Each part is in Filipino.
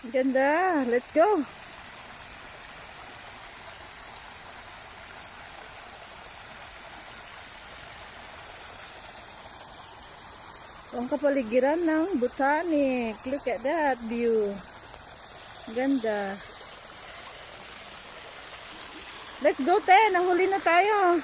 Ganda. Let's go. Ang kapaligiran ng Botanic. Look at that view. Ganda. Let's go, te. Nahuli na tayo.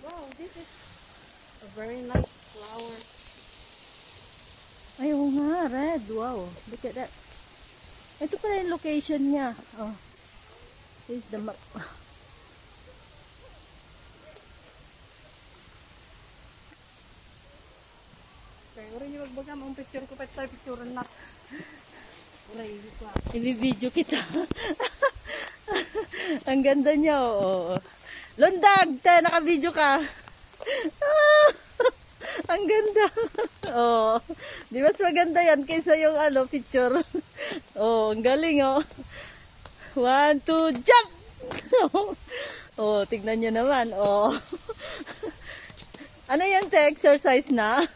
Wow, this is a very nice flower. Ay, oo nga, red. Wow. Look at that. Ito pala yung location niya. Oh. This is the map. Kaya rin yung magbagam ang picture ko, tayo picture na. Uray, ito. I-video kita. Ang ganda niya, oo. Lundag! Te, naka-video ka. Ah, ang ganda. Oh. Di mas maganda yan kaysa yung picture. Oh, ang galing, oh. 1, 2, jump! Oh, tignan nyo naman, oh. Ano yan, te? Exercise na?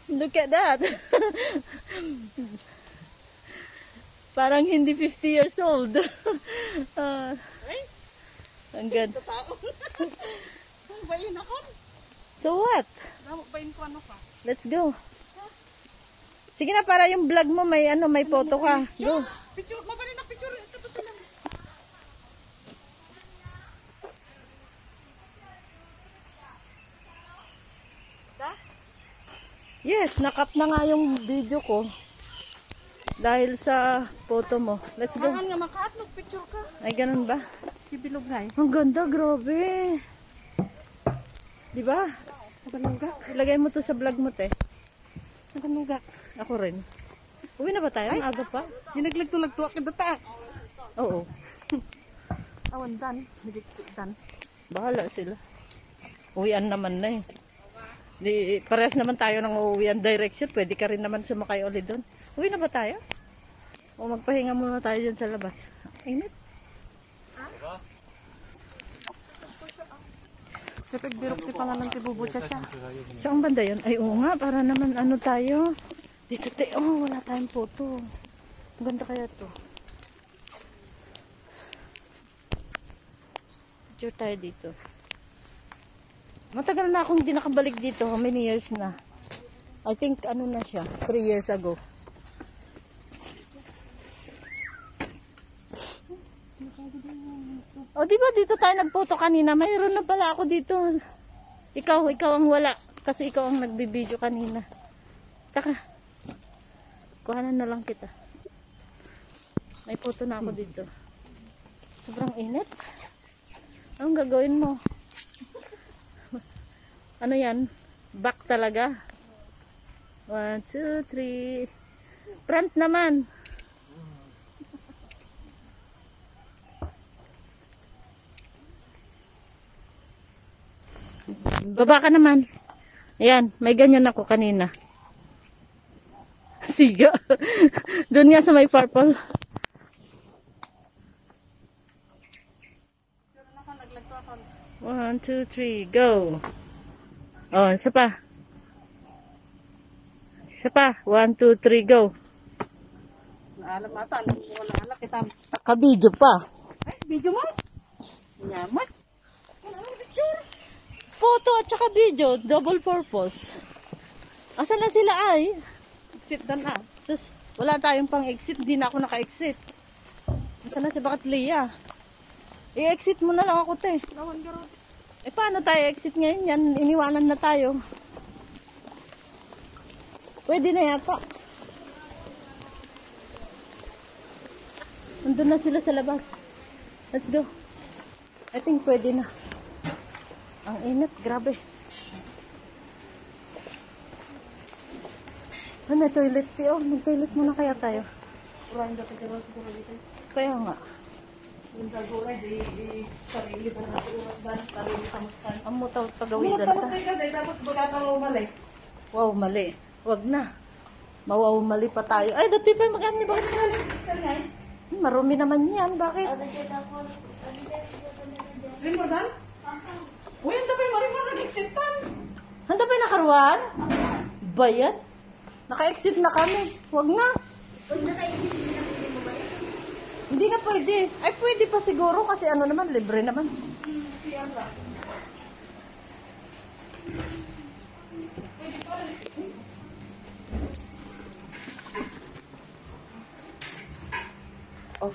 Look at that. Parang hindi 50 years old. Ang ganda. Bayin ako. So what? Bayin ko ano ka? Let's go. Sige na, para yung vlog mo may may photo ka. Go. Picture, mabalin na picture. Ito pa sila. Da? Yes, nakap na nga yung video ko. Dahil sa photo mo. Let's go. Saan nga makaatnog picture ka? Ay, ganun ba? Sibilog na eh. Ang ganda, grabe. Diba? Naganugak. Ilagay mo to sa vlog mo, te. Naganugak. Ako rin. Uwi na ba tayo? Ang aga pa? Ginaglag-tulag-tuwak ka data. Oo. Awan dan. Dan. Bahala sila. Uwian naman na eh. Di, parehas naman tayo ng uuwian direction. Pwede ka rin naman sumakay ulit doon. Uwi na ba tayo? O magpahinga muna tayo dyan sa labas. Init. Kapag birok si pangalan si Bubo siya. Saan banda yun? Ay, oo nga. Para naman tayo. Dito tayo. Oh, wala tayong photo. Ganda kaya to. Picture tayo dito. Matagal na akong hindi nakabalik dito. How many years na? I think na siya. 3 years ago. O, di ba dito tayo nagphoto kanina? Mayroon na pala ako dito. Ikaw ang wala. Kasi ikaw ang nagbibideo kanina. Taka. Kuhanan na lang kita. May photo na ako dito. Sobrang init. Anong gagawin mo? Ano yan? Back talaga. 1, 2, 3. Front naman. Baba ka naman. Ayan, may ganyan ako kanina. Siga. Doon nga sa may purple. One, two, three, go. Oh, isa pa. Isa pa. 1, 2, 3, go. Naalam ata. Wala alam kita. Kabidyo pa. Ay, video mo? Nyaman. Wala picture. Photo at saka video. Double purpose. Asan na sila ay? Exit na. Sus, wala tayong pang exit. Hindi na ako naka-exit. Asan na si Bakit Leah? I-exit mo na lang ako, te. Lawan garo. Eh, paano tayo exit ngayon yan? Iniwanan na tayo. Pwede na yata. Nandun na sila sa labas. Let's go. I think pwede na. Ang init, grabe. May toilet, oh. Mag-toilet muna kaya tayo. Kurang dapat siguro dito. Kaya nga. Yung gagawin ay sarili pa na dan sarili kamusta. Ang mutaw pagawidan Muna ta. ka dahil tapos baga ka umali. Wow, mali. Wag na. Mawawmali pa tayo. Ay, dati pa mag-ani. Bakit mali? Marumi naman yan. Bakit? Limbordan? Uy, ang dami marimar nag-exitan. Handa pa yung nakaruan? Bayad? Naka-exit na kami. Wag na. Hindi na pwede. Ay, pwede pa siguro kasi ano naman, libre naman. Oh.